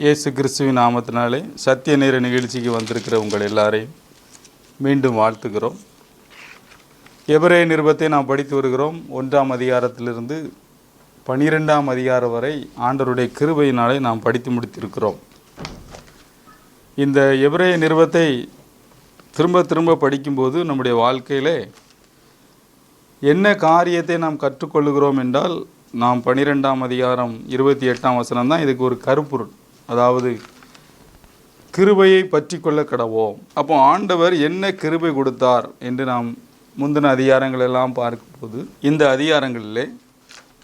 இயேசு கிறிஸ்துவின் நாமத்தினாலே சத்திய நேர நிகழ்ச்சிக்கு வந்திருக்கிற உங்கள் எல்லாரையும் மீண்டும் வாழ்த்துகிறோம். எபிரேய நிருபத்தை நாம் படித்து வருகிறோம். 1ஆம் அதிகாரத்திலிருந்து 12ஆம் அதிகாரம் வரை ஆண்டவருடைய கிருபையினாலே நாம் படித்து முடித்திருக்கிறோம். இந்த எபிரேய நிருபத்தை திரும்ப திரும்ப படிக்கும்போது நம்முடைய வாழ்க்கையிலே என்ன காரியத்தை நாம் கற்றுக்கொள்ளுகிறோம் என்றால், நாம் 12ஆம் அதிகாரம் 28ஆம் வசனம் தான் இதுக்கு ஒரு கருப்பொருள். அதாவது கிருபையை பற்றி கொள்ள கடவோம். அப்போ ஆண்டவர் என்ன கிருபை கொடுத்தார் என்று நாம் முந்தின அதிகாரங்கள் எல்லாம் பார்க்கும்போது இந்த அதிகாரங்களிலே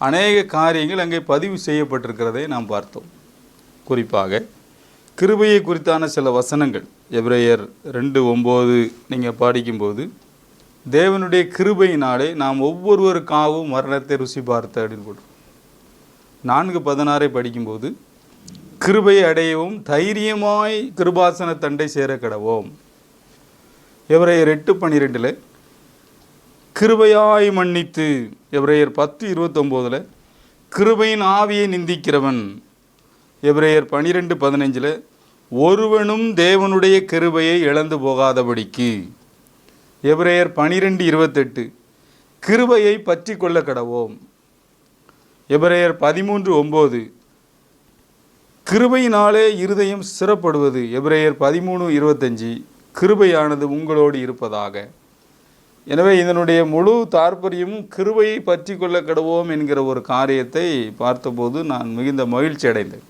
அநேக காரியங்கள் அங்கே பதிவு செய்யப்பட்டிருக்கிறதை நாம் பார்த்தோம். குறிப்பாக கிருபையை குறித்தான சில வசனங்கள் எபிரேயர் 2:9 நீங்கள் படிக்கும்போது, தேவனுடைய கிருபையினாலே நாம் ஒவ்வொருவருக்காகவும் மரணத்தை ருசி பார்த்து அப்படின்னு போடும். 4:16 படிக்கும்போது, கிருபையை அடையவும் தைரியமாய் கிருபாசன தண்டை சேர கடவோம். எபிரேயர் 8:12 கிருபையாய் மன்னித்து. எபிரேயர் 10:29 கிருபையின் ஆவியை நிந்திக்கிறவன். எபிரேயர் 12:15 ஒருவனும் தேவனுடைய கிருபையை இழந்து போகாதபடிக்கு. எபிரேயர் 12:28 கிருபையை பற்றி கொள்ள கடவோம். எபிரேயர் 13:9 கிருபையினாலே இருதயம் சிறப்படுவது. எபிரேயர் 13:25 கிருபையானது உங்களோடு இருப்பதாக. எனவே இதனுடைய முழு தாற்பயமும் கிருபையை பற்றி கொள்ள கடவோம் என்கிற ஒரு காரியத்தை பார்த்தபோது நான் மிகுந்த மகிழ்ச்சி அடைந்தேன்.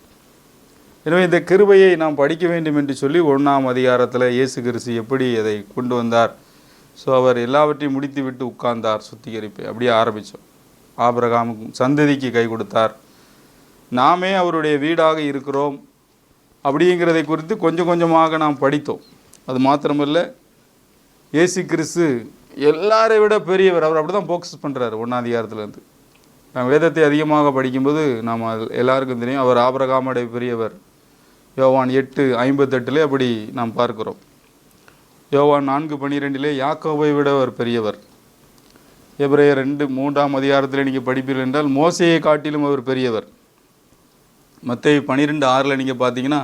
எனவே இந்த கிருபையை நாம் படிக்க வேண்டும் என்று சொல்லி 1ஆம் அதிகாரத்தில் இயேசு கிறிஸ்து எப்படி அதை கொண்டு வந்தார், அவர் எல்லாவற்றையும் முடித்து விட்டு உட்கார்ந்தார், சுத்திகரிப்பை அப்படியே ஆரம்பித்தோம். ஆபிரகாமுக்கு சந்ததிக்கு கை கொடுத்தார், நாமே அவருடைய வீடாக இருக்கிறோம் அப்படிங்கிறதை குறித்து கொஞ்சம் கொஞ்சமாக நாம் படித்தோம். அது மாத்திரமல்ல, இயேசு கிறிஸ்து எல்லாரை விட பெரியவர். அவர் அப்படி தான் ஃபோக்கஸ் பண்ணுறாரு 1ஆம் அதிகாரத்துலேருந்து. நாம் வேதத்தை அதிகமாக படிக்கும்போது நாம் எல்லாருக்கும் தெரியும், அவர் ஆபிரகாமுடைய பெரியவர். யோவான் 8:58 அப்படி நாம் பார்க்கிறோம். யோவான் 4:12 யாக்கோபை விட அவர் பெரியவர். எபிரேயர் 2:3ஆம் அதிகாரத்தில் நீங்கள் படிப்பீர்கள் என்றால் மோசையை காட்டிலும் அவர் பெரியவர். மத்தேயு 12:6 நீங்கள் பார்த்தீங்கன்னா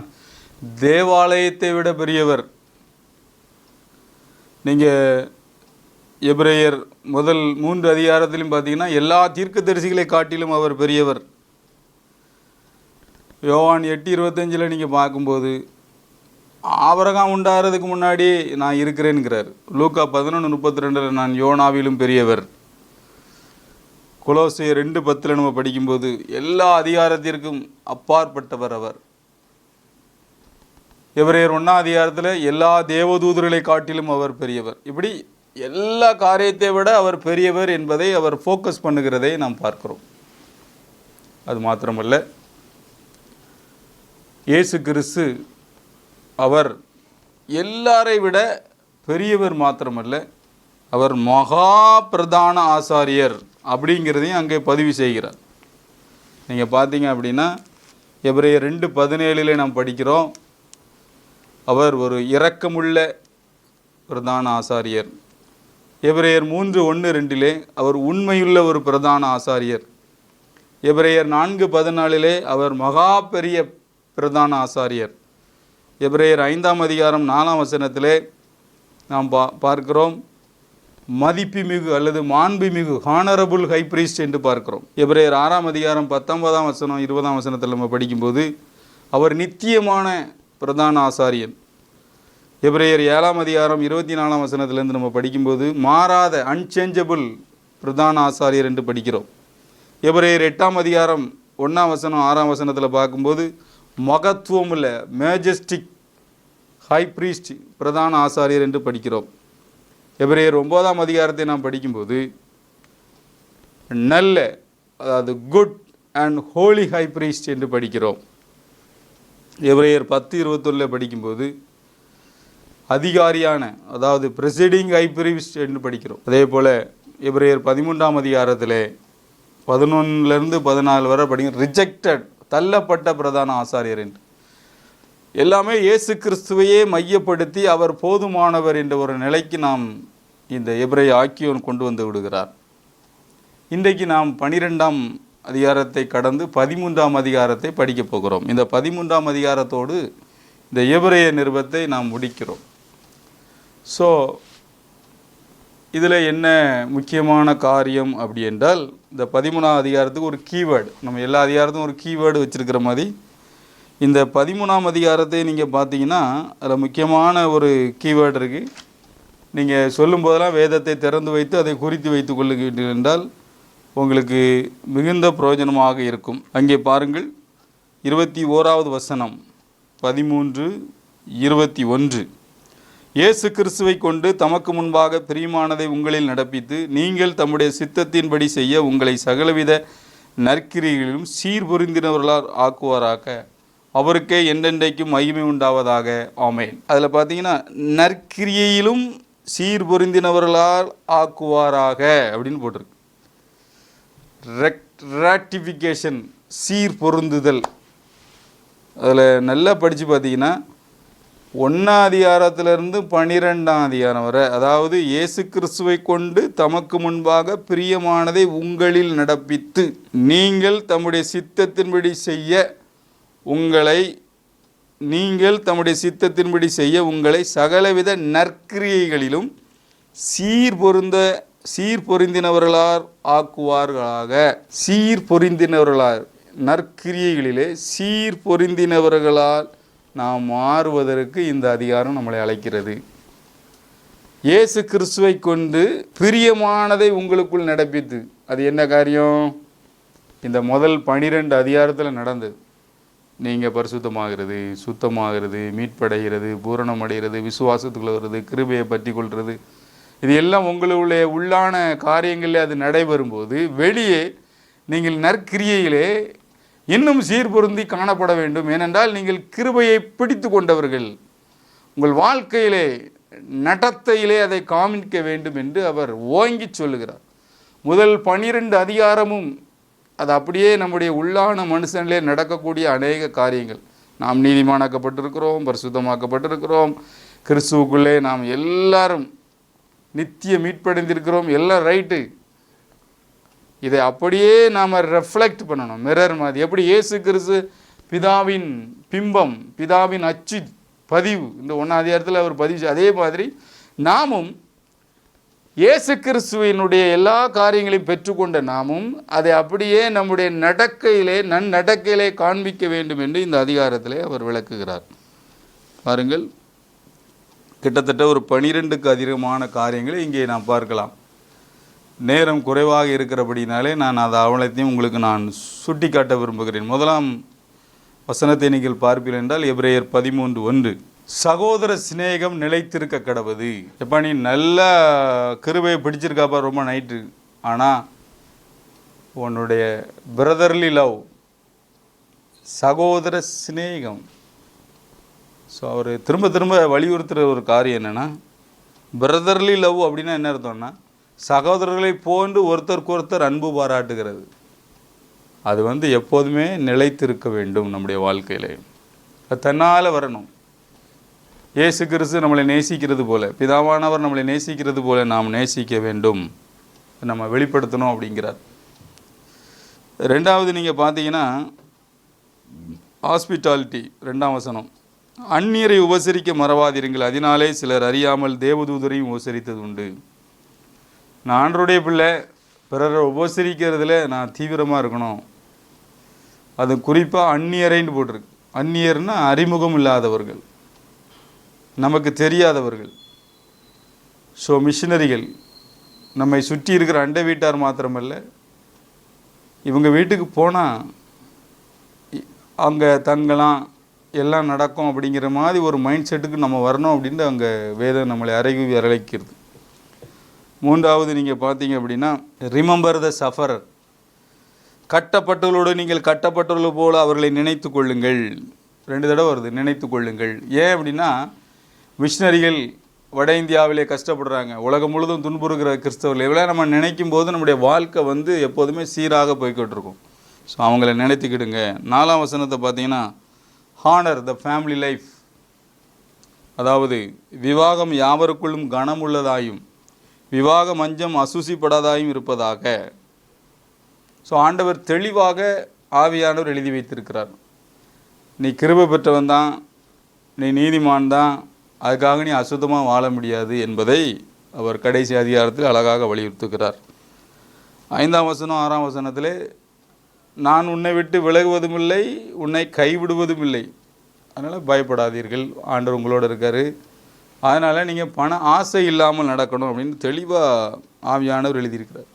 தேவாலயத்தை விட பெரியவர். நீங்கள் எபிரேயர் முதல் 3 அதிகாரத்திலும் பார்த்தீங்கன்னா எல்லா தீர்க்கதரிசிகளை காட்டிலும் அவர் பெரியவர். யோவான் 8:25 நீங்கள் பார்க்கும்போது ஆபிரகாம் உண்டாகிறதுக்கு முன்னாடி நான் இருக்கிறேன்கிறார். லூக்கா 11:32 நான் யோனாவிலும் பெரியவர். கொலோசியர் 2:10 நம்ம படிக்கும்போது எல்லா அதிகாரத்திற்கும் அப்பாற்பட்டவர் அவர். எபிரேயர் 1ஆம் அதிகாரத்தில் எல்லா தேவதூதர்களை காட்டிலும் அவர் பெரியவர். இப்படி எல்லா காரியத்தை விட அவர் பெரியவர் என்பதை அவர் ஃபோக்கஸ் பண்ணுகிறதை நாம் பார்க்கிறோம். அது மாத்திரமல்ல, இயேசு கிறிஸ்து அவர் எல்லாரை விட பெரியவர் மாத்திரமல்ல, அவர் மகா பிரதான ஆசாரியர் அப்படிங்கிறதையும் அங்கே பதிவு செய்கிறார். நீங்கள் பார்த்தீங்க அப்படின்னா எபிரேயர் 2:17 நாம் படிக்கிறோம், அவர் ஒரு இரக்கமுள்ள பிரதான ஆசாரியர். எபிரேயர் 3:1-2 அவர் உண்மையுள்ள ஒரு பிரதான ஆசாரியர். எபிரேயர் 4:14 அவர் மகா பெரிய பிரதான ஆசாரியர். எபிரேயர் 5ஆம் அதிகாரம் 4ஆம் வசனத்திலே நாம் பார்க்கிறோம், மதிப்புமிகு அல்லது மாண்புமிகு ஹானரபுள் ஹை பிரீஸ்ட் என்று பார்க்கிறோம். எபிரேயர் 6ஆம் அதிகாரம் 19ஆம் வசனம் 20ஆம் வசனத்தில் நம்ம படிக்கும்போது அவர் நித்தியமான பிரதான ஆசாரியன். எபிரேயர் 7ஆம் அதிகாரம் 24ஆம் வசனத்திலேருந்து நம்ம படிக்கும்போது மாறாத அன்சேஞ்சபிள் பிரதான ஆசாரியர் என்று படிக்கிறோம். எபிரேயர் 8ஆம் அதிகாரம் 1ஆம் வசனம் 6ஆம் வசனத்தில் பார்க்கும்போது மகத்துவம் உள்ள மேஜஸ்டிக் ஹை பிரீஸ்ட் பிரதான ஆசாரியர் என்று படிக்கிறோம். எபிரேயர் 9ஆம் அதிகாரத்தை நாம் படிக்கும்போது நல்ல, அதாவது good and holy high priest என்று படிக்கிறோம். எபிரேயர் 10:21 படிக்கும்போது அதிகாரியான, அதாவது பிரசிடிங் ஹை பிரீஸ்ட் என்று படிக்கிறோம். அதே போல் எபிரேயர் 13ஆம் அதிகாரத்தில் 11-14 வரை படிக்கிறோம், ரிஜெக்டட் தள்ளப்பட்ட பிரதான ஆசாரியர் என்று. எல்லாமே இயேசு கிறிஸ்துவையே மையப்படுத்தி அவர் போதுமானவர் என்ற ஒரு நிலைக்கு நாம் இந்த எபிரேய ஆக்கியோன் கொண்டு வந்து விடுகிறார். இன்றைக்கு நாம் 12ஆம் அதிகாரத்தை கடந்து 13ஆம் அதிகாரத்தை படிக்கப் போகிறோம். இந்த 13ஆம் அதிகாரத்தோடு இந்த எபிரேய நிருபத்தை நாம் முடிக்கிறோம். ஸோ இதில் என்ன முக்கியமான காரியம் அப்படி என்றால், இந்த 13ஆம் அதிகாரத்துக்கு ஒரு கீவேர்டு, நம்ம எல்லா அதிகாரத்துக்கும் ஒரு கீவேர்டு வச்சுருக்கிற மாதிரி இந்த 13ஆம் அதிகாரத்தை நீங்கள் பார்த்தீங்கன்னா அதில் முக்கியமான ஒரு கீவேர்டு இருக்குது. நீங்கள் சொல்லும் போதெல்லாம் வேதத்தை திறந்து வைத்து அதை குறித்து வைத்து கொள்ளுகிறீர்கள் என்றால் உங்களுக்கு மிகுந்த பிரயோஜனமாக இருக்கும். அங்கே பாருங்கள், 21வது வசனம், 13:21. இயேசு கிறிஸ்துவை கொண்டு தமக்கு முன்பாக பிரியமானதை உங்களில் நடப்பித்து நீங்கள் தம்முடைய சித்தத்தின்படி செய்ய உங்களை சகலவித நற்கிரிகளிலும் சீர்பொருந்தினவர்களால் ஆக்குவாராக, அவருக்கே என்றென்றைக்கும் மகிமை உண்டாவதாக, ஆமென். அதில் பார்த்தீங்கன்னா நற்கிரியையிலும் சீர்பொருந்தினவர்களால் ஆக்குவாராக அப்படின்னு போட்டிருக்கு. ரெக்டிஃபிகேஷன், சீர்பொருந்துதல். அதில் நல்லா படித்து பார்த்தீங்கன்னா 1ஆம் அதிகாரத்திலிருந்து 12ஆம் அதிகாரம் வரை, அதாவது இயேசு கிறிஸ்துவை கொண்டு தமக்கு முன்பாக பிரியமானதை உங்களில் நடப்பித்து நீங்கள் தம்முடைய சித்தத்தின்படி செய்ய உங்களை சகலவித நற்கிரியைகளிலும் சீர்பொருந்தினவர்களால் ஆக்குவார்களாக. சீர்பொருந்தினவர்களால், நற்கிரியைகளிலே சீர்பொருந்தினவர்களால் நாம் மாறுவதற்கு இந்த அதிகாரம் நம்மளை அழைக்கிறது. இயேசு கிறிஸ்துவை கொண்டு பிரியமானதை உங்களுக்குள் நடப்பித்து, அது என்ன காரியம்? இந்த முதல் 12 அதிகாரத்தில் நடந்தது. நீங்கள் பரிசுத்தமாகிறது, சுத்தமாகிறது, மீட்படைகிறது, பூரணமடைகிறது, விசுவாசத்துக்குள்ள வருது, கிருபையை பற்றி கொள்வது, இது எல்லாம் உங்களுடைய உள்ளான காரியங்களில் அது நடைபெறும்போது வெளியே நீங்கள் நற்கிரியையிலே இன்னும் சீர்பொருந்தி காணப்பட வேண்டும். ஏனென்றால் நீங்கள் கிருபையை பிடித்து கொண்டவர்கள். உங்கள் வாழ்க்கையிலே நடத்தையிலே அதை காமிக்க வேண்டும் என்று அவர் ஓங்கி சொல்லுகிறார். முதல் 12 அதிகாரமும் அது அப்படியே நம்முடைய உள்ளான மனுஷனிலே நடக்கக்கூடிய அநேக காரியங்கள். நாம் நீதிமானாக்கப்பட்டிருக்கிறோம், பரிசுத்தமாக்கப்பட்டிருக்கிறோம், கிறிஸ்துவுக்குள்ளே நாம் எல்லாரும் நித்திய மீட்படைந்திருக்கிறோம், எல்லாம் ரைட்டு. இதை அப்படியே நாம் ரெஃப்ளெக்ட் பண்ணணும், மிரர் மாதிரி. எப்படி இயேசு கிறிஸ்து பிதாவின் பிம்பம், பிதாவின் அச்சு பதிவு, இந்த 1ஆம் அதிகாரத்தில் அவர் பதிவு, அதே மாதிரி நாமும் இயேசு கிறிஸ்துவினுடைய எல்லா காரியங்களையும் பெற்றுக்கொண்ட நாமும் அதை அப்படியே நம்முடைய நன்னடக்கையிலே காண்பிக்க வேண்டும் என்று இந்த அதிகாரத்திலே அவர் விளக்குகிறார். பாருங்கள், கிட்டத்தட்ட ஒரு 12க்கு அதிகமான காரியங்களை இங்கே நாம் பார்க்கலாம். நேரம் குறைவாக இருக்கிறபடினாலே நான் அதை அவ்வளத்தையும் உங்களுக்கு நான் சுட்டி காட்ட விரும்புகிறேன். முதலாம் வசனத்தை நீங்கள் பார்ப்பீர்கள் என்றால் எபிரேயர் 13:1, சகோதர சிநேகம் நிலைத்திருக்க கடவுது. எப்போ நீ நல்ல கிருபையை பிடிச்சிருக்காப்பா ரொம்ப நைட்டு, ஆனால் உன்னுடைய பிரதர்லி லவ், சகோதர சிநேகம். ஸோ அவர் திரும்ப திரும்ப வலியுறுத்துகிற ஒரு காரியம் என்னென்னா, பிரதர்லி லவ் அப்படின்னா என்ன அர்த்தம்னா, சகோதரர்களை போன்று ஒருத்தருக்கு ஒருத்தர் அன்பு பாராட்டுகிறது. அது எப்போதுமே நிலைத்திருக்க வேண்டும் நம்முடைய வாழ்க்கையில். அது தன்னால் வரணும். இயேசு கிறிஸ்து நம்மளை நேசிக்கிறது போல, பிதாவானவர் நம்மளை நேசிக்கிறது போல நாம் நேசிக்க வேண்டும், நம்ம வெளிப்படுத்தணும் அப்படிங்கிறார். ரெண்டாவது நீங்கள் பார்த்தீங்கன்னா ஹாஸ்பிட்டாலிட்டி, 2ஆம் வசனம், அந்நியரை உபசரிக்க மறவாதிருங்கள், அதனாலே சிலர் அறியாமல் தேவதூதரையும் உபசரித்தது உண்டு. நான் ஆண்டவருடைய பிள்ளை, பிறரை உபசரிக்கிறதுல நான் தீவிரமாக இருக்கணும். அது குறிப்பாக அந்நியரைன்னு போட்டிருக்கு. அந்நியர்னா அறிமுகம் இல்லாதவர்கள், நமக்கு தெரியாதவர்கள். ஸோ மிஷினரிகள், நம்மை சுற்றி இருக்கிற அண்டை வீட்டார் மாத்திரமல்ல, இவங்க வீட்டுக்கு போனால் அங்கே தங்கலாம், எல்லாம் நடக்கும் அப்படிங்கிற மாதிரி ஒரு மைண்ட் செட்டுக்கு நம்ம வரணும் அப்படின்ட்டு அங்கே வேதம் நம்மளை அழைக்கிறது. மூன்றாவது நீங்கள் பார்த்தீங்க அப்படின்னா, ரிமெம்பர் த சஃபரர், கட்டப்பட்டவர்களோடு நீங்கள் கட்டப்பட்டவர்கள் போல அவர்களை நினைத்து கொள்ளுங்கள். 2 தடவை வருது, நினைத்து கொள்ளுங்கள். ஏன் அப்படின்னா, மிஷினரிகள் வட இந்தியாவிலே கஷ்டப்படுறாங்க, உலகம் முழுதும் துன்புறுகிற கிறிஸ்தவர்கள், எவ்வளோ நம்ம நினைக்கும் போது நம்முடைய வாழ்க்கை எப்போதுமே சீராக போய்கிட்டு இருக்கும். ஸோ அவங்கள நினைத்துக்கிடுங்க. 4ஆம் வசனத்தை பார்த்தீங்கன்னா, ஹானர் த ஃபேமிலி லைஃப், அதாவது விவாகம் யாவருக்குள்ளும் கனமுள்ளதாயும் விவாக மஞ்சம் அசூசிப்படாதாயும் இருப்பதாக. ஸோ ஆண்டவர் தெளிவாக ஆவியானவர் எழுதி வைத்திருக்கிறார். நீ கிருபை பெற்றவன் தான், நீ நீதிமான் தான், அதுக்காக நீ அசுத்தமாக வாழ முடியாது என்பதை அவர் கடைசி அதிகாரத்தில் அழகாக வலியுறுத்துகிறார். 5ஆம் வசனம் 6ஆம் வசனத்திலே, நான் உன்னை விட்டு விலகுவதும் இல்லை, உன்னை கைவிடுவதும் இல்லை, அதனால் பயப்படாதீர்கள், ஆண்டவர் உங்களோட இருக்கார், அதனால் நீங்கள் பண ஆசை இல்லாமல் நடக்கணும் அப்படின்னு தெளிவாக ஆவியானவர் எழுதியிருக்கிறார்.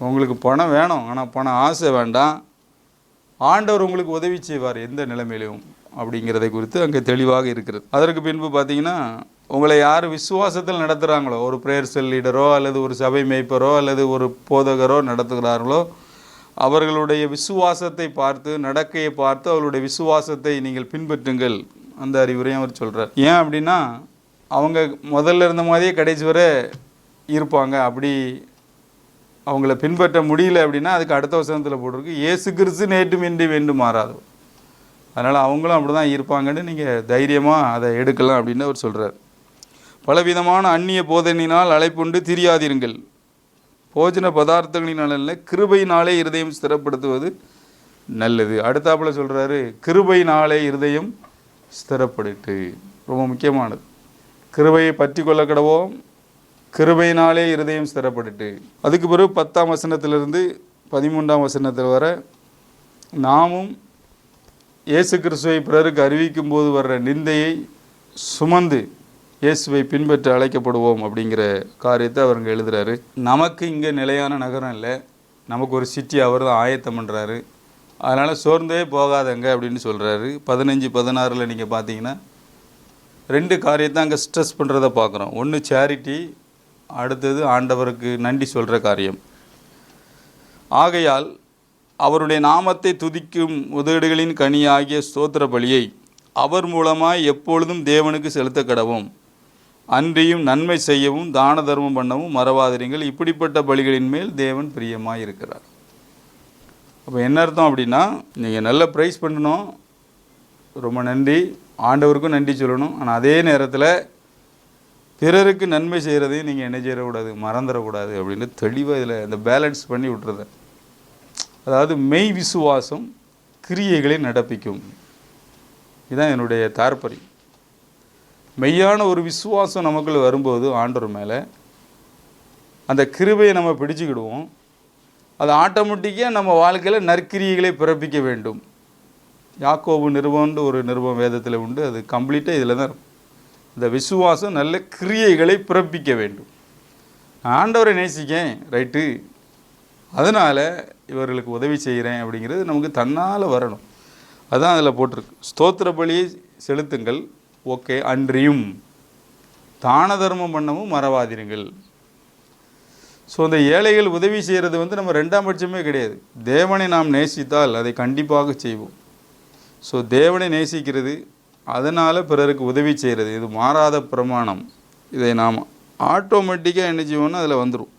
உங்களுக்கு பணம் வேணும், ஆனால் பண ஆசை வேண்டாம், ஆண்டவர் உங்களுக்கு உதவி செய்வார் எந்த நிலைமையிலும் அப்படிங்கிறதை குறித்து அங்கே தெளிவாக இருக்கிறது. அதற்கு பின்பு பார்த்தீங்கன்னா, உங்களை யார் விசுவாசத்தில் நடத்துகிறாங்களோ, ஒரு பிரேயர் செல் லீடரோ அல்லது ஒரு சபை மேய்ப்பரோ அல்லது ஒரு போதகரோ நடத்துகிறார்களோ, அவர்களுடைய விசுவாசத்தை பார்த்து, நடக்கையை பார்த்து அவர்களுடைய விசுவாசத்தை நீங்கள் பின்பற்றுங்கள், அந்த அறிவுரையும் அவர் சொல்கிறார். ஏன் அப்படின்னா, அவங்க முதல்ல இருந்த மாதிரியே கடைசி வரை இருப்பாங்க. அப்படி அவங்கள பின்பற்ற முடியல அப்படின்னா அதுக்கு அடுத்த வசனத்தில் போட்டிருக்கு, இயேசு கிறிஸ்து நேற்றும் இன்றி வேண்டும் மாறாதோ. அதனால் அவங்களும் அப்படி தான் இருப்பாங்கன்னு நீங்கள் தைரியமாக அதை எடுக்கலாம் அப்படின்னு அவர் சொல்கிறார். பலவிதமான அந்நிய போதனையினால் அழைப்புண்டு திரியாதிருங்கள், போஜன பதார்த்தங்களினால் அல்ல, கிருபையினாலே இருதயம் ஸ்திரப்படுத்துவது நல்லது. அடுத்தாப்புல சொல்கிறாரு, கிருபையினாலே இருதயம் ஸ்திரப்படுத்து. ரொம்ப முக்கியமானது. கிருபையை பற்றி கொள்ள கடவோம், கிருபையினாலே இருதயம் ஸ்திரப்படுத்து. அதுக்கு பிறகு 10ஆம் வசனத்திலிருந்து 13ஆம் வசனத்தில் வர, நாமும் இயேசு கிறிஸ்துவை பிறருக்கு அறிவிக்கும் போது வர்ற நிந்தையை சுமந்து இயேசுவை பின்பற்ற அழைக்கப்படுவோம் அப்படிங்கிற காரியத்தை அவருங்க எழுதுகிறாரு. நமக்கு இங்கே நிலையான நகரம் இல்லை, நமக்கு ஒரு சிட்டி அவர் தான் ஆயத்தம் பண்ணுறாரு, அதனால் சோர்ந்தே போகாதங்க அப்படின்னு சொல்கிறாரு. 15, 16 நீங்கள் பார்த்தீங்கன்னா 2 காரியத்தை அங்கே ஸ்ட்ரெஸ் பண்ணுறதை பார்க்குறோம். ஒன்று சேரிட்டி, அடுத்தது ஆண்டவருக்கு நன்றி சொல்கிற காரியம். ஆகையால் அவருடைய நாமத்தை துதிக்கும் உதடுகளின் கனியாகிய ஸ்தோத்திர பலியை அவர் மூலமாய் எப்பொழுதும் தேவனுக்கு செலுத்த கடவும், அன்றியும் நன்மை செய்யவும் தான தர்மம் பண்ணவும் மறவாதிருங்கள், இப்படிப்பட்ட பலிகளின் மேல் தேவன் பிரியமாக இருக்கிறார். அப்போ என்ன அர்த்தம் அப்படின்னா, நீங்கள் நல்ல ப்ரைஸ் பண்ணணும், ரொம்ப நன்றி, ஆண்டவருக்கும் நன்றி சொல்லணும், ஆனால் அதே நேரத்தில் பிறருக்கு நன்மை செய்கிறதையும் நீங்கள் என்ன செய்யக்கூடாது, மறந்துடக்கூடாது அப்படின்னு தெளிவாக இதில் இந்த பேலன்ஸ் பண்ணி விட்டுறது. அதாவது மெய் விசுவாசம் கிரியைகளை நடப்பிக்கும். இதுதான் என்னுடைய தாற்பயம். மெய்யான ஒரு விசுவாசம் நமக்குள்ள வரும்போது ஆண்டவர் மேலே அந்த கிருபையை நம்ம பிடிச்சிக்கிடுவோம். அது ஆட்டோமேட்டிக்காக நம்ம வாழ்க்கையில் நற்கிரியைகளை பிறப்பிக்க வேண்டும். யாக்கோபு நிருபம்னு ஒரு நிருபம் வேதத்தில் உண்டு, அது கம்ப்ளீட்டாக இதில் தான் இருக்கும். இந்த விசுவாசம் நல்ல கிரியைகளை பிறப்பிக்க வேண்டும். ஆண்டவரை நேசிக்கேன், ரைட்டு, அதனால் இவர்களுக்கு உதவி செய்கிறேன் அப்படிங்கிறது நமக்கு தன்னால் வரணும். அதுதான் அதில் போட்டிருக்கு. ஸ்தோத்திர பலியை செலுத்துங்கள், ஓகே, அன்றியும் தான தர்மம் பண்ணவும் மறவாதிருங்கள். ஸோ இந்த ஏழைகள் உதவி செய்கிறது நம்ம 2ஆம் பட்சமே கிடையாது. தேவனை நாம் நேசித்தால் அதை கண்டிப்பாக செய்வோம். ஸோ தேவனை நேசிக்கிறது, அதனால் பிறருக்கு உதவி செய்கிறது, இது மாறாத பிரமாணம். இதை நாம் ஆட்டோமேட்டிக்காக என்ன செய்வோம்னா அதில் வந்துடும்.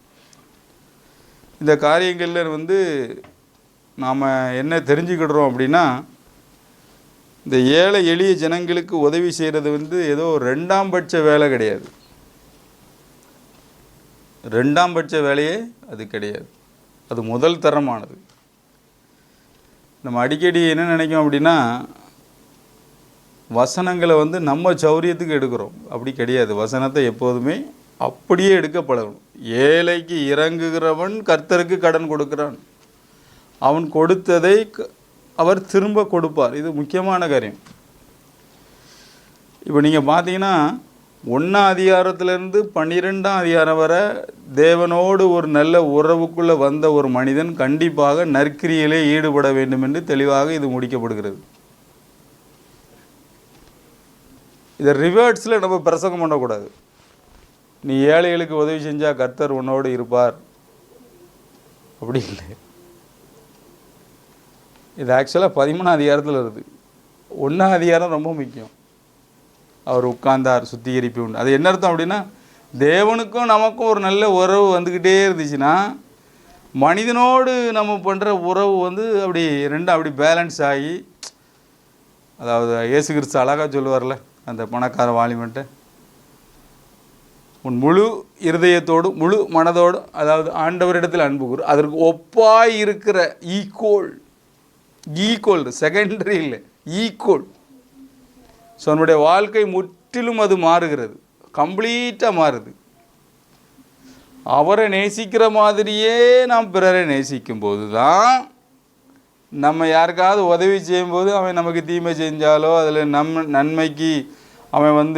இந்த காரியங்களில் நாம் என்ன தெரிஞ்சுக்கிடுறோம் அப்படின்னா, இந்த ஏழை எளிய ஜனங்களுக்கு உதவி செய்கிறது ஏதோ 2ஆம் பட்ச வேலை கிடையாது. 2ஆம் பட்ச வேலையே அது கிடையாது, அது முதல் தரமானது. நம்ம அடிக்கடி என்ன நினைக்கும் அப்படின்னா, வசனங்களை நம்ம சௌரியத்துக்கு எடுக்கிறோம். அப்படி கிடையாது. வசனத்தை எப்போதுமே அப்படியே எடுக்க பழகணும். ஏழைக்கு இறங்குகிறவன் கர்த்தருக்கு கடன் கொடுக்கிறான், அவன் கொடுத்ததை அவர் திரும்ப கொடுப்பார். இது முக்கியமான காரியம். இப்போ நீங்கள் பார்த்தீங்கன்னா 1ஆம் அதிகாரத்திலேருந்து 12ஆம் அதிகாரம் வரை தேவனோடு ஒரு நல்ல உறவுக்குள்ளே வந்த ஒரு மனிதன் கண்டிப்பாக நற்கிரியிலே ஈடுபட வேண்டும் என்று தெளிவாக இது முடிக்கப்படுகிறது. இதை ரிவர்ட்ஸில் நம்ம பிரசங்கம் பண்ணக்கூடாது. நீ ஏழைகளுக்கு உதவி செஞ்சால் கர்த்தர் உன்னோடு இருப்பார், அப்படி இல்லை. இது ஆக்சுவலாக 13ஆம் அதிகாரத்தில் இருக்குது. 1ஆம் அதிகாரம் ரொம்ப முக்கியம். அவர் உட்கார்ந்தார், சுத்திகரிப்பு உண்டு. அது என்ன அர்த்தம் அப்படின்னா, தேவனுக்கும் நமக்கும் ஒரு நல்ல உறவு வந்துக்கிட்டே இருந்துச்சுன்னா, மனிதனோடு நம்ம பண்ணுற உறவு அப்படி ரெண்டும் அப்படி பேலன்ஸ் ஆகி, அதாவது இயேசு கிறிஸ்து அழகாக சொல்லுவார்ல அந்த பணக்கார வாலிபன்ட்ட, உன் முழு இருதயத்தோடு முழு மனதோடு, அதாவது ஆண்டவரிடத்தில் அன்பு கூறு. அதற்கு ஒப்பாய் இருக்கிற ஈக்குவல் செகண்டரி இல்லை, ஈக்குவல். ஸோ அவனுடைய வாழ்க்கை முற்றிலும் அது மாறுகிறது, கம்ப்ளீட்டாக மாறுது. அவரை நேசிக்கிற மாதிரியே நாம் பிறரை நேசிக்கும் போது தான், நம்ம யாருக்காவது உதவி செய்யும்போது அவன் நமக்கு தீமை செஞ்சாலோ அதில் நன்மைக்கு அவன்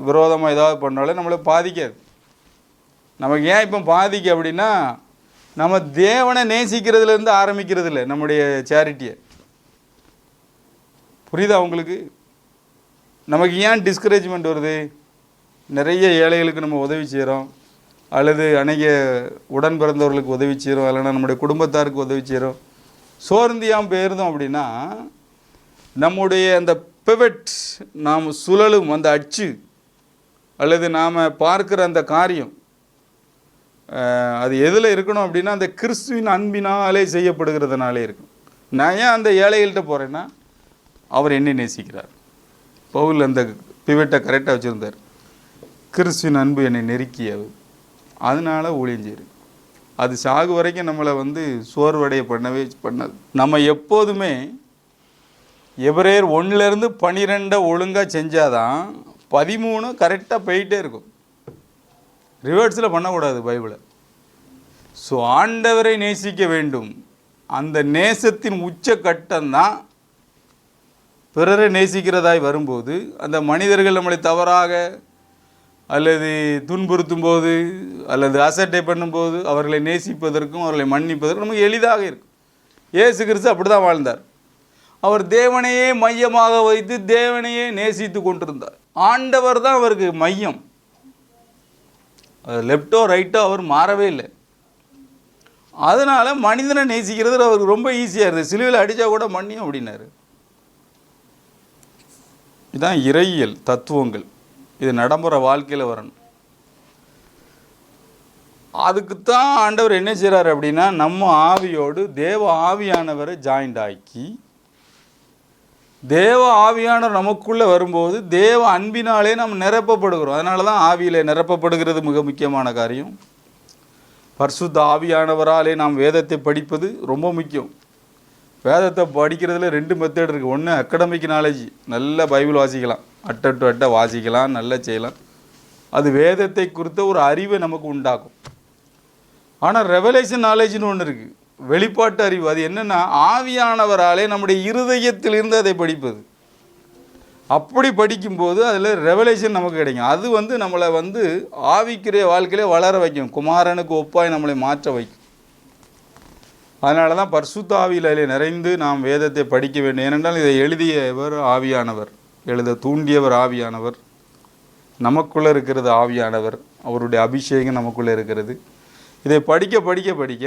விரோதமாக ஏதாவது பண்ணாலும் நம்மளை பாதிக்காது. நமக்கு ஏன் இப்போ பாதிக்கு அப்படின்னா, நம்ம தேவனை நேசிக்கிறதுலேருந்து ஆரம்பிக்கிறது இல்லை நம்முடைய சேரிட்டியை. புரியுதா உங்களுக்கு? நமக்கு ஏன் டிஸ்கரேஜ்மெண்ட் வருது? நிறைய ஏழைகளுக்கு நம்ம உதவி செய்கிறோம், அல்லது அநேக உடன் பிறந்தவர்களுக்கு உதவி செய்கிறோம், இல்லைன்னா நம்முடைய குடும்பத்தாருக்கு உதவி செய்கிறோம். சோர்ந்தியாம் போயிருந்தோம் அப்படின்னா, நம்முடைய அந்த பிவட், நாம் சுழலும் அந்த அச்சு, அல்லது நாம் பார்க்குற அந்த காரியம், அது எதில் இருக்கணும் அப்படின்னா, அந்த கிறிஸ்துவின் அன்பினாலே செய்யப்படுகிறதுனாலே இருக்கும். நான் ஏன் அந்த ஏழைகள்கிட்ட போகிறேன்னா, அவர் என்னை நேசிக்கிறார். பவுல் அந்த பிவட்டை கரெக்டாக வச்சுருந்தார். கிறிஸ்துவின் அன்பு என்னை நெருக்கியது, அதனால் ஊழியம் செய்யுது. அது சாகு வரைக்கும் நம்மளை சோர்வடைய பண்ணது. நம்ம எப்போதுமே எபிரேயர் 1 - 12 ஒழுங்காக செஞ்சாதான் 13 கரெக்டாக போயிட்டே இருக்கும். ரிவர்ஸில் பண்ணக்கூடாது பைபிளை. ஸோ ஆண்டவரை நேசிக்க வேண்டும். அந்த நேசத்தின் உச்சக்கட்டம்தான் பிறரை நேசிக்கிறதாய் வரும்போது, அந்த மனிதர்கள் நம்மளை தவறாக அல்லது துன்புறுத்தும் போது அல்லது அசட்டை பண்ணும்போது அவர்களை நேசிப்பதற்கும் அவர்களை மன்னிப்பதற்கும் நமக்கு எளிதாக இருக்கும். இயேசு கிறிஸ்து அப்படி தான் வாழ்ந்தார். அவர் தேவனையே மையமாக வைத்து தேவனையே நேசித்து கொண்டிருந்தார். ஆண்டவர் தான் அவருக்கு மையம். லெஃப்டோ ரைட்டோ அவர் மாறவே இல்லை. அதனால் மனிதனை நேசிக்கிறது அவருக்கு ரொம்ப ஈஸியாக இருந்தது. சிலுவையில் அடித்தா கூட மன்னியும் அப்படின்னாரு. இதுதான் இறையியல் தத்துவங்கள். இது நடைமுறை வாழ்க்கையில் வரணும். அதுக்குத்தான் ஆண்டவர் என்ன செய்கிறார் அப்படின்னா, நம்ம ஆவியோடு தேவ ஆவியானவரை ஜாயிண்ட் ஆக்கி, தேவ ஆவியானவர் நமக்குள்ளே வரும்போது தேவ அன்பினாலே நம்ம நிரப்பப்படுகிறோம். அதனால தான் ஆவியில் நிரப்பப்படுகிறது மிக முக்கியமான காரியம். பரிசுத்த ஆவியானவராலே நாம் வேதத்தை படிப்பது ரொம்ப முக்கியம். வேதத்தை படிக்கிறதுல 2 மெத்தட் இருக்குது. ஒன்று அகடமிக் நாலேஜ், நல்ல பைபிள் வாசிக்கலாம், அட்ட வாசிக்கலாம், நல்லா செய்யலாம். அது வேதத்தை குறித்த ஒரு அறிவை நமக்கு உண்டாக்கும். ஆனால் ரெவலேஷன் நாலேஜ்னு ஒன்று இருக்குது, வெளிப்பாட்டு அறிவு. அது என்னென்னா, ஆவியானவராலே நம்முடைய இருதயத்திலிருந்து அதை படிப்பது. அப்படி படிக்கும்போது அதில் ரெவலேஷன் நமக்கு கிடைக்கும். அது நம்மளை ஆவிக்குரிய வாழ்க்கையிலே வளர வைக்கும், குமாரனுக்கு ஒப்பாய் நம்மளை மாற்ற வைக்கும். அதனால தான் பரிசுத்த ஆவியிலே நிறைந்து நாம் வேதத்தை படிக்க வேண்டும். ஏனென்றால் இதை எழுதியவர் ஆவியானவர், எழுத தூண்டியவர் ஆவியானவர், நமக்குள்ளே இருக்கிறது ஆவியானவர், அவருடைய அபிஷேகம் நமக்குள்ளே இருக்கிறது. இதை படிக்க படிக்க படிக்க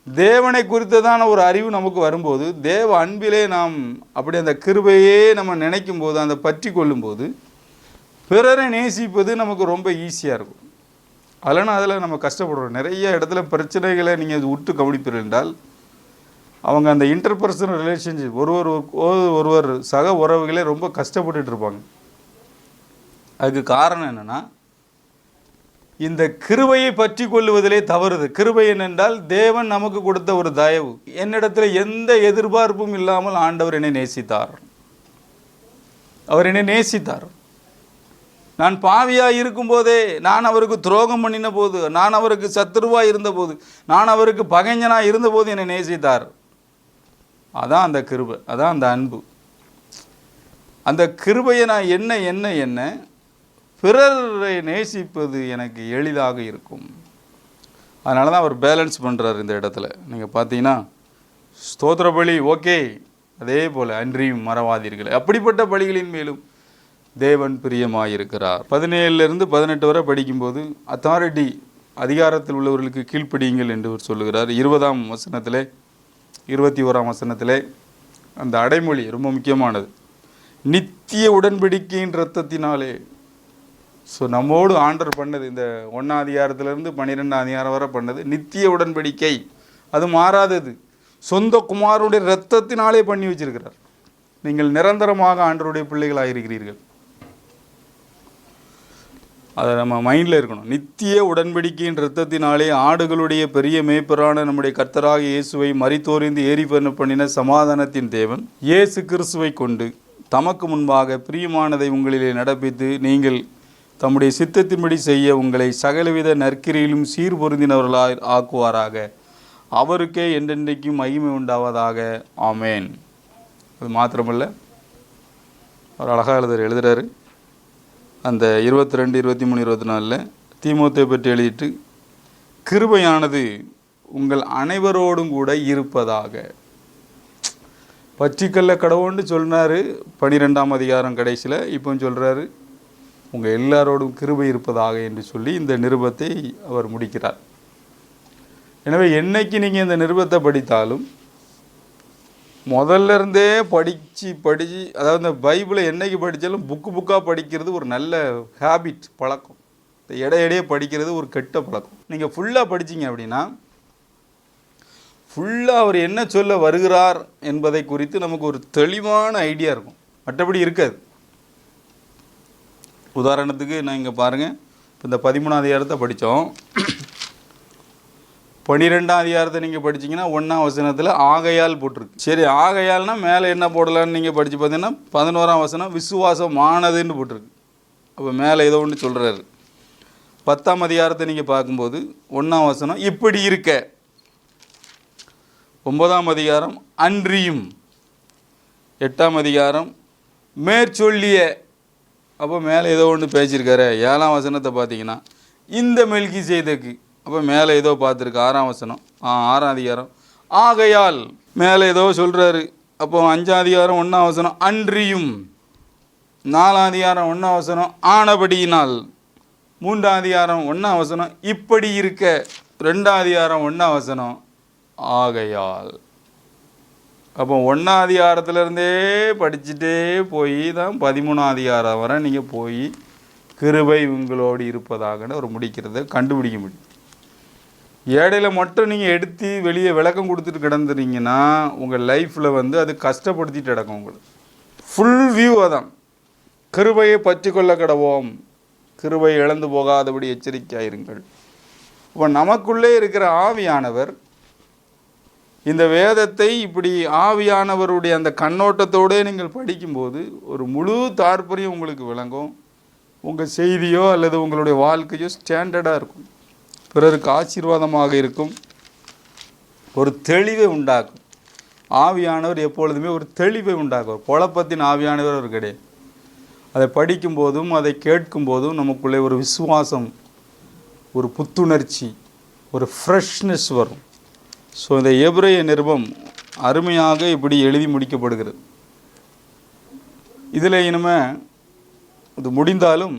தேவனை குறித்ததான ஒரு அறிவு நமக்கு வரும்போது, தேவ அன்பிலே நாம் அப்படி அந்த கிருபையே நம்ம நினைக்கும் போது, அந்த பற்றி கொள்ளும்போது பிறரை நேசிப்பது நமக்கு ரொம்ப ஈஸியாக இருக்கும். அதில் நம்ம கஷ்டப்படுறோம். நிறைய இடத்துல பிரச்சனைகளை நீங்கள் அது விட்டு கவனிப்பீர்கள் என்றால், அவங்க அந்த இன்டர்பர்சனல் ரிலேஷன்ஷிப், ஒருவர் சக உறவுகளே ரொம்ப கஷ்டப்பட்டுட்டு இருப்பாங்க. அதுக்கு காரணம் என்னென்னா, இந்த கிருபையை பற்றி கொள்ளுவதிலே தவறுது. கிருபை என்னென்றால் தேவன் நமக்கு கொடுத்த ஒரு தயவு. என்னிடத்தில் எந்த எதிர்பார்ப்பும் இல்லாமல் ஆண்டவர் என்னை நேசித்தார். அவர் என்னை நேசித்தார். நான் பாவியாக இருக்கும்போதே, நான் அவருக்கு துரோகம் பண்ணின போது, நான் அவருக்கு சத்துருவாக இருந்தபோது, நான் அவருக்கு பகைஞனாக இருந்தபோது என்னை நேசித்தார். அதான் அந்த கிருபை, அதான் அந்த அன்பு. அந்த கிருபையை நான் என்ன பிறரை நேசிப்பது எனக்கு எளிதாக இருக்கும். அதனால தான் அவர் பேலன்ஸ் பண்ணுறார் இந்த இடத்துல. நீங்கள் பார்த்தீங்கன்னா, ஸ்தோத்திர பலி ஓகே, அதே போல் அன்றியும் மறவாதீர்கள். அப்படிப்பட்ட பலிகளின் மேலும் தேவன் பிரியமாயிருக்கிறார். 17 - 18 வரை படிக்கும்போது அத்தாரிட்டி, அதிகாரத்தில் உள்ளவர்களுக்கு கீழ்ப்படியுங்கள் என்று சொல்லுகிறார். 20ஆம் வசனத்திலே 21ஆம் வசனத்திலே அந்த அடைமொழி ரொம்ப முக்கியமானது. நித்திய உடன்படிக்கையின் இரத்தத்தினாலே. ஸோ நம்மோடு ஆண்டர் பண்ணது, இந்த 1ஆம் அதிகாரத்திலிருந்து 12ஆம் அதிகாரம் வரை பண்ணது நித்திய உடன்படிக்கை. அது மாறாதது. சொந்த குமாரனுடைய இரத்தத்தினாலே பண்ணி வச்சிருக்கிறார். நீங்கள் நிரந்தரமாக ஆண்டருடைய பிள்ளைகளாக இருக்கிறீர்கள். அதை நம்ம மைண்டில் இருக்கணும். நித்திய உடன்படிக்கையின் இரத்தத்தினாலே ஆடுகளுடைய பெரிய மேய்ப்பரான நம்முடைய கர்த்தராகிய இயேசுவை மரித்தோரிந்து ஏறி பண்ணின சமாதானத்தின் தேவன் இயேசு கிறிஸ்துவை கொண்டு தமக்கு முன்பாக பிரியமானதை உங்களிலே நடப்பித்து நீங்கள் தம்முடைய சித்தத்தின்படி செய்ய உங்களை சகலவித நற்கிரியிலும் சீர்பொருந்தினவர்களாய் ஆக்குவாராக. அவருக்கே என்றென்றைக்கும் மகிமை உண்டாவதாக. ஆமேன். அது மாத்திரமல்ல, அவர் அழகாக எழுதுறாரு. அந்த 22, 23, 24 தீமோத்தேயை பற்றி எழுதிட்டு, கிருபையானது உங்கள் அனைவரோடும் கூட இருப்பதாக. பச்சிக்கல்ல கடவுன்னு சொன்னார் 12ஆம் அதிகாரம் கடைசியில். இப்போ சொல்கிறாரு உங்கள் எல்லாரோடும் கிருபை இருப்பதாக என்று சொல்லி இந்த நிருபத்தை அவர் முடிக்கிறார். எனவே என்னைக்கு நீங்கள் இந்த நிருபத்தை படித்தாலும் முதல்ல இருந்தே படித்து அதாவது இந்த பைபிளை என்றைக்கு படித்தாலும் புக்காக படிக்கிறது ஒரு நல்ல ஹேபிட், பழக்கம். இடையிடையே படிக்கிறது ஒரு கெட்ட பழக்கம். நீங்கள் ஃபுல்லாக படிச்சிங்க அப்படின்னா ஃபுல்லாக அவர் என்ன சொல்ல வருகிறார் என்பதை குறித்து நமக்கு ஒரு தெளிவான ஐடியா இருக்கும். மற்றபடி இருக்காது. உதாரணத்துக்கு நான் இங்கே பாருங்கள், இப்போ இந்த 13ஆம் அதிகாரத்தை படித்தோம். 12ஆம் அதிகாரத்தை நீங்கள் படிச்சிங்கன்னா 1ஆம் வசனத்தில் ஆகையால் போட்டிருக்கு. சரி, ஆகையால்னால் மேலே என்ன போடலான்னு நீங்கள் படித்து பார்த்தீங்கன்னா 11ஆம் வசனம் விசுவாசமானதுன்னு போட்டிருக்கு. அப்போ மேலே ஏதோ ஒன்று சொல்கிறாரு. 10ஆம் அதிகாரத்தை நீங்கள் பார்க்கும்போது 1ஆம் வசனம் இப்படி இருக்க. 9ஆம் அதிகாரம் அன்றியும். 8ஆம் அதிகாரம் மேற்சொல்லிய. அப்போ மேலே ஏதோ ஒன்று பேசியிருக்காரு. 7ஆம் வசனத்தை பார்த்தீங்கன்னா இந்த மெல்கிசேதேக்கு. அப்போ மேலே ஏதோ பார்த்துருக்கு. 6ஆம் வசனம் 6ஆம் அதிகாரம் ஆகையால் மேலே ஏதோ சொல்கிறாரு. அப்போ 5ஆம் அதிகாரம் 1ஆம் வசனம் அன்றியும். 4ஆம் அதிகாரம் 1ஆம் வசனம் ஆனபடியினால். 3ஆம் அதிகாரம் 1ஆம் வசனம் இப்படி இருக்க. 2ஆம் அதிகாரம் 1ஆம் வசனம் ஆகையால். அப்போ 1ஆம் அதிகாரத்திலேருந்தே படிச்சுட்டே போய் தான் 13ஆம் அதிகாரம் வரை நீங்கள் போய் கிருபை உங்களோடு இருப்பதாகன்னு ஒரு முடிக்கிறத கண்டுபிடிக்க முடியும். ஏடையில் மட்டும் நீங்கள் எடுத்து வெளியே விளக்கம் கொடுத்துட்டு கிடந்துறீங்கன்னா உங்கள் லைஃப்பில் அது கஷ்டப்படுத்திட்டு கிடக்கும். உங்களுக்கு ஃபுல் வியூ அதான். கிருபையை பற்றி கொள்ள கிடவோம், கிருபை இழந்து போகாதபடி எச்சரிக்கையாயிருங்கள். இப்போ நமக்குள்ளே இருக்கிற ஆவியானவர் இந்த வேதத்தை இப்படி ஆவியானவருடைய அந்த கண்ணோட்டத்தோடு நீங்கள் படிக்கும்போது ஒரு முழு தாற்பயம் உங்களுக்கு விளங்கும். உங்கள் செய்தியோ அல்லது உங்களுடைய வாழ்க்கையோ ஸ்டாண்டர்டாக இருக்கும், பிறருக்கு ஆசீர்வாதமாக இருக்கும், ஒரு தெளிவை உண்டாக்கும். ஆவியானவர் எப்பொழுதுமே ஒரு தெளிவை உண்டாக்கும். குழப்பத்தின் ஆவியானவர் ஒரு கிடையாது. அதை படிக்கும்போதும் அதை கேட்கும்போதும் நமக்குள்ளே ஒரு விசுவாசம், ஒரு புத்துணர்ச்சி, ஒரு ஃப்ரெஷ்னஸ் வரும். ஸோ இந்த எபிரேய நிருபம் அருமையாக இப்படி எழுதி முடிக்கப்படுகிறது. இதில் இனிமேல் இது முடிந்தாலும்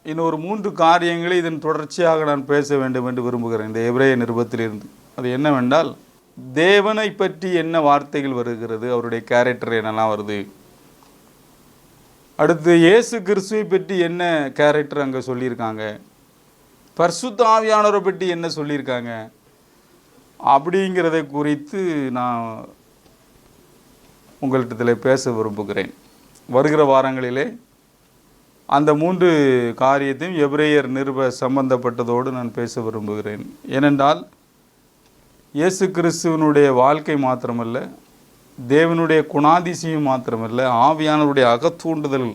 இன்னொரு 3 காரியங்களை இதன் தொடர்ச்சியாக நான் பேச வேண்டும் என்று விரும்புகிறேன் இந்த எபிரேய நிருபத்திலிருந்து. அது என்னவென்றால், தேவனை பற்றி என்ன வார்த்தைகள் வருகிறது, அவருடைய கேரக்டர் என்னெல்லாம் வருது. அடுத்து இயேசு கிறிஸ்துவை பற்றி என்ன கேரக்டர் அங்கே சொல்லியிருக்காங்க, பரிசுத்த ஆவியானவரை பற்றி என்ன சொல்லியிருக்காங்க அப்படிங்கிறதை குறித்து நான் உங்கள்கிட்ட பேச விரும்புகிறேன். வருகிற வாரங்களிலே அந்த 3 காரியத்தையும் எபிரேயர் நிருப சம்பந்தப்பட்டதோடு நான் பேச விரும்புகிறேன். ஏனென்றால் இயேசு கிறிஸ்துவனுடைய வாழ்க்கை மாத்திரமல்ல, தேவனுடைய குணாதிசயம் மாத்திரமல்ல, ஆவியானவருடைய அகத்தூண்டுதல்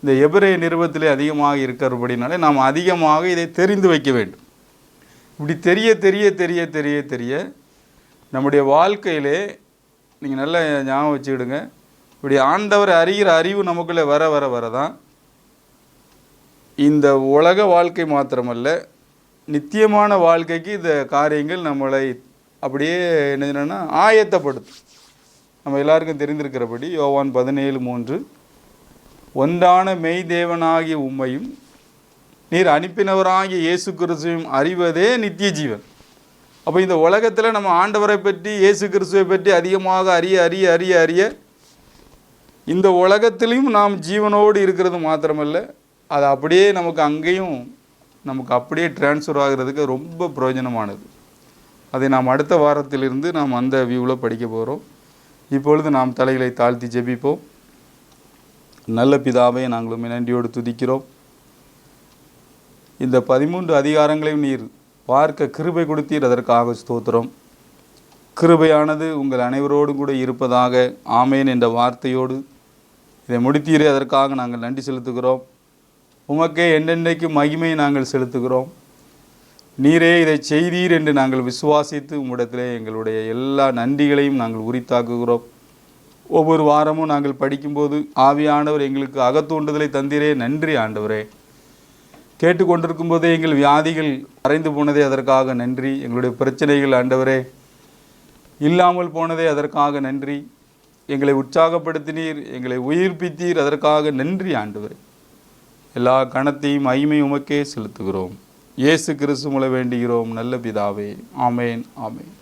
இந்த எபிரேய நிருபத்திலே அதிகமாக இருக்கிறபடினாலே நாம் அதிகமாக இதை தெரிந்து வைக்க வேண்டும். இப்படி தெரிய தெரிய தெரிய தெரிய தெரிய நம்முடைய வாழ்க்கையிலே நீங்கள் நல்லா ஞாபகம் வச்சுக்கிடுங்க, இப்படி ஆண்டவரை அறிகிற அறிவு நமக்குள்ளே வர வர வர தான் இந்த உலக வாழ்க்கை மாத்திரமல்ல, நித்தியமான வாழ்க்கைக்கு இந்த காரியங்கள் நம்மளை அப்படியே என்னதுன்னா ஆயத்தப்படுத்தும். நம்ம எல்லாருக்கும் தெரிந்திருக்கிறபடி யோவான் 17:3 ஒன்றான மெய் தேவனாகிய உம்மையும் நீர் அனுப்பினவராகிய இயேசு கிறிஸ்துவையும் அறிவதே நித்திய ஜீவன். அப்போ இந்த உலகத்தில் நம்ம ஆண்டவரை பற்றி இயேசு கிறிஸ்துவை பற்றி அதிகமாக அறிய அறிய அறிய அறிய இந்த உலகத்திலையும் நாம் ஜீவனோடு இருக்கிறது மாத்திரமல்ல, அது அப்படியே நமக்கு அங்கேயும் நமக்கு அப்படியே டிரான்ஸ்ஃபர் ஆகிறதுக்கு ரொம்ப பிரயோஜனமானது. அதை நாம் அடுத்த வாரத்திலிருந்து நாம் அந்த வியூவில் படிக்க போகிறோம். இப்பொழுது நாம் தலைகளை தாழ்த்தி ஜெபிப்போம். நல்ல பிதாவை நாங்களும் நன்றியோடு துதிக்கிறோம். இந்த 13 அதிகாரங்களையும் நீர் பார்க்க கிருபை கொடுத்தீர், அதற்காக ஸ்தோத்திரம். கிருபையானது உங்கள் அனைவரோடும் கூட இருப்பதாக. ஆமேன் என்ற வார்த்தையோடு இதை முடித்தீரே, அதற்காக நாங்கள் நன்றி செலுத்துகிறோம். உமக்கே என்னென்னைக்கு மகிமையை நாங்கள் செலுத்துகிறோம். நீரே இதை செய்தீர் என்று நாங்கள் விசுவாசித்து உம்மிடத்திலே எங்களுடைய எல்லா நன்றிகளையும் நாங்கள் உரித்தாக்குகிறோம். ஒவ்வொரு வாரமும் நாங்கள் படிக்கும்போது ஆவியானவர் எங்களுக்கு அகத்தூண்டுதலை தந்தீரே, நன்றி ஆண்டவரே. கேட்டுக்கொண்டிருக்கும் போதே எங்கள் வியாதிகள் மறைந்து போனதே, அதற்காக நன்றி. எங்களுடைய பிரச்சனைகள் ஆண்டவரே இல்லாமல் போனதே, அதற்காக நன்றி. எங்களை உற்சாகப்படுத்தினீர், எங்களை உயிர்ப்பித்தீர், அதற்காக நன்றி ஆண்டவரே. எல்லா கணத்தையும் மகிமை உமக்கே செலுத்துகிறோம். இயேசு கிறிஸ்து மூலம் வேண்டுகிறோம் நல்ல பிதாவே. ஆமேன், ஆமேன்.